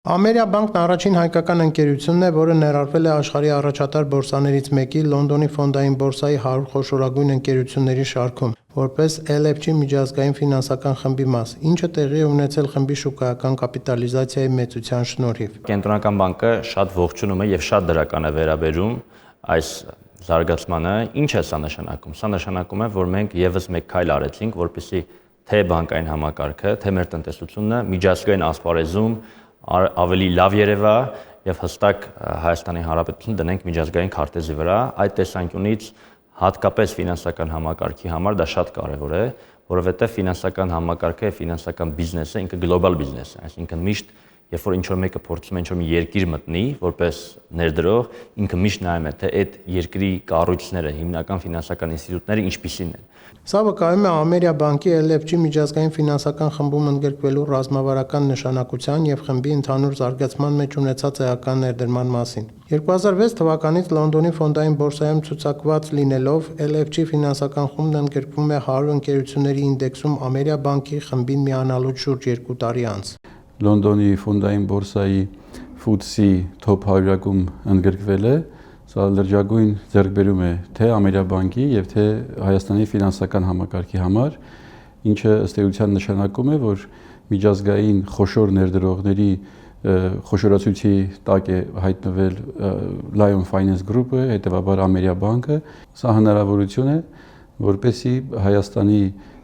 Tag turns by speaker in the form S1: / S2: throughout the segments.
S1: Ամերիա բանկն առաջին հայկական ընկերությունն է, որը ներառվել է աշխարհի առաջատար բորսաներից մեկի Լոնդոնի ֆոնդային բորսայի 100 խոշորագույն ընկերությունների շարքում, որպես LFG միջազգային ֆինանսական խմբի մաս, ինչը տեղի է ունեցել խմբի շուկայական կապիտալիզացիայի մեծության շնորհիվ։
S2: Կենտրոնական բանկը շատ ողջունում է եւ շատ դրական է վերաբերում այս զարգացմանը։ Ինչ է սա նշանակում։ Սա նշանակում է, որ մենք եւս մեկ քայլ արեցինք, որպեսզի թե բանկային համակարգը, թե մեր տնտեսությունը միջազգային ասպարեզում ավելի լավ երևա եւ հստակ Հայաստանի Հանրապետություն դնենք միջազգային քարտեզի վրա։ Այդ տեսանկյունից հատկապես ֆինանսական համակարգի համար դա շատ կարեւոր է, որովհետեւ ֆինանսական համակարգը եւ ֆինանսական բիզնեսը ինքը գլոբալ բիզնես է, այսինքն միշտ երբ որ ինչ-որ մեկը փորձում է ինչ-որ մի երկիր մտնի որպես ներդրող, ինքը միշտ նայում է, թե այդ երկրի կառույցները, հիմնական ֆինանսական ինստիտուտները ինչպիսին են։
S1: Սա վկայում է Ամերիա բանկի LFG միջազգային ֆինանսական խմբում ընդգրկվելու ռազմավարական նշանակության եւ խմբի ընդհանուր զարգացման մեջ ունեցած էական ներդրման մասին։ 2006 թվականից Լոնդոնի ֆոնդային բորսայում ցուցակված լինելով LFG ֆինանսական խումբն ընդգրկվում է 100 ընկերությունների ինդեքսում Ամերիա բանկի խմբին միանալուց շուրջ 2 տարի անց։
S3: Լոնդոնի ֆոնդային բորսայի FTSE Top 100-ում ընդգրկվել է, սա լրջագույն ձեռքբերում է թե Ամերիա բանկի եւ թե Հայաստանի ֆինանսական համակարգի համար, ինչը ըստ էության նշանակում է, որ միջազգային խոշոր ներդրողների խոշորացույցի տակ է հայտնվել Lion Finance Group-ը, հետեւաբար Ամերիա բանկը։ Սա հնարավորություն է, որպեսզի Հայաստանի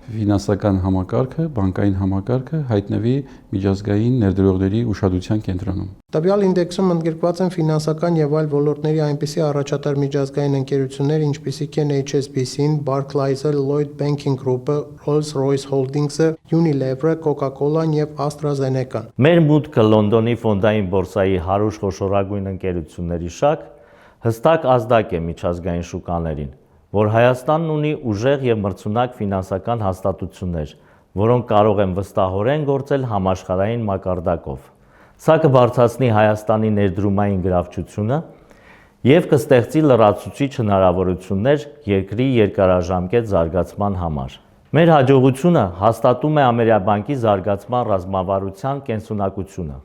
S3: ֆինանսական համակարգը, բանկային համակարգը հայտնվի միջազգային ներդրողների ուշադրության կենտրոնում։
S1: Տվյալ ինդեքսում ընդգրկված են ֆինանսական եւ այլ ոլորտների այնպիսի առաջատար միջազգային ընկերություններ, ինչպիսիք են HSBC-ն, Barclays-ը, Lloyd Banking Group-ը, Rolls-Royce Holdings-ը, Unilever-ը, Coca-Cola-ն եւ AstraZeneca-ն։
S4: Մեր մուտքը Լոնդոնի ֆոնդային բորսայի 100 խոշորագույն ընկերությունների շարք հստակ ազդակ է միջազգային շուկաներին, որ Հայաստանն ունի ուժեղ եւ մրցունակ ֆինանսական հաստատություններ, որոնք կարող են վստահորեն գործել համաշխարհային մակարդակով։ Սա կբարձրացնի Հայաստանի ներդրումային գրավչությունը եւ կստեղծի լրացուցիչ հնարավորություններ երկրի երկարաժամկետ զարգացման համար։ Մեր հաջողությունը հաստատում է Ամերիա բանկի զարգացման ռազմավարության կենսունակությունը,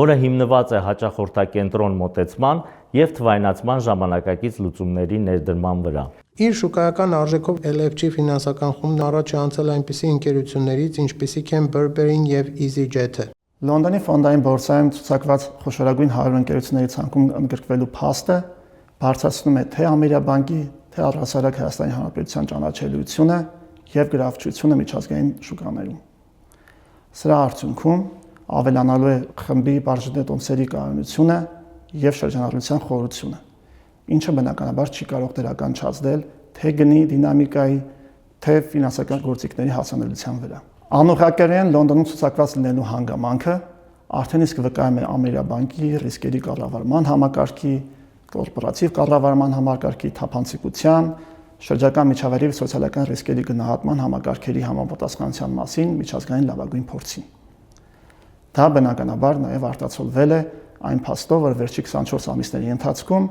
S4: որը հիմնված է հաճախորդակենտրոն մոտեցման եւ թվայնացման ժամանակակից լուծումների ներդրման վրա։
S1: Իր շուկայական արժեքով LFG ֆինանսական խումբն առաջ է անցել այնպիսի ընկերություններից, ինչպիսիք են Burberry-ն եւ EasyJet-ը։
S5: Լոնդոնի ֆոնդային բորսայում ցուցակված խոշորագույն 100 ընկերությունների ցանկում ընդգրկվելու փաստը բարձրացնում է թե Ամերիա բանկի, թե առհասարակ Հայաստանի Հանրապետության ճանաչելիությունը եւ գրավչությունը միջազգային շուկաներում։ Սրա արդյունքում ավելանալու է խմբի բաժնետոմսերի կայունությունը եւ շրջանառության խորությունը, ինչը բնականաբար չի կարող դրական չազդել թե գնի դինամիկայի, թե ֆինանսական գործիքների հասանելիության վրա։ Անուղղակիորեն Լոնդոնում ցուցակված լինելու հանգամանքը արդեն իսկ վկայում է Ամերիա բանկի ռիսկերի կառավարման համակարգի, կորպորատիվ կառավարման համակարգի թափանցիկության, շրջակա միջավայրի եւ սոցիալական ռիսկերի գնահատման համակարգերի համապատասխանության մասին միջազգային լավագույն փորձին։ Դա բնականաբար նաև արտացոլվել է այն փաստով, որ վերջի 24 ամիսների ընթացքում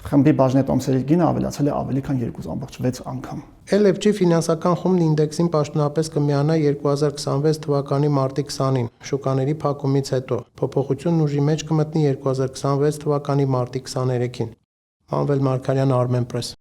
S5: խմբի բաժնետոմսերի գինը ավելացել է ավելի քան 2.6 անգամ։
S1: LFG ֆինանսական խումբն ինդեքսին պաշտոնապես կմիանա 2026 թվականի մարտի 20-ին, շուկաների փակումից հետո։ Փոփոխությունն ուժի մեջ կմտնի 2026 թվականի մարտի 23-ին։ Մանվել Մարգարյան, Armenpress։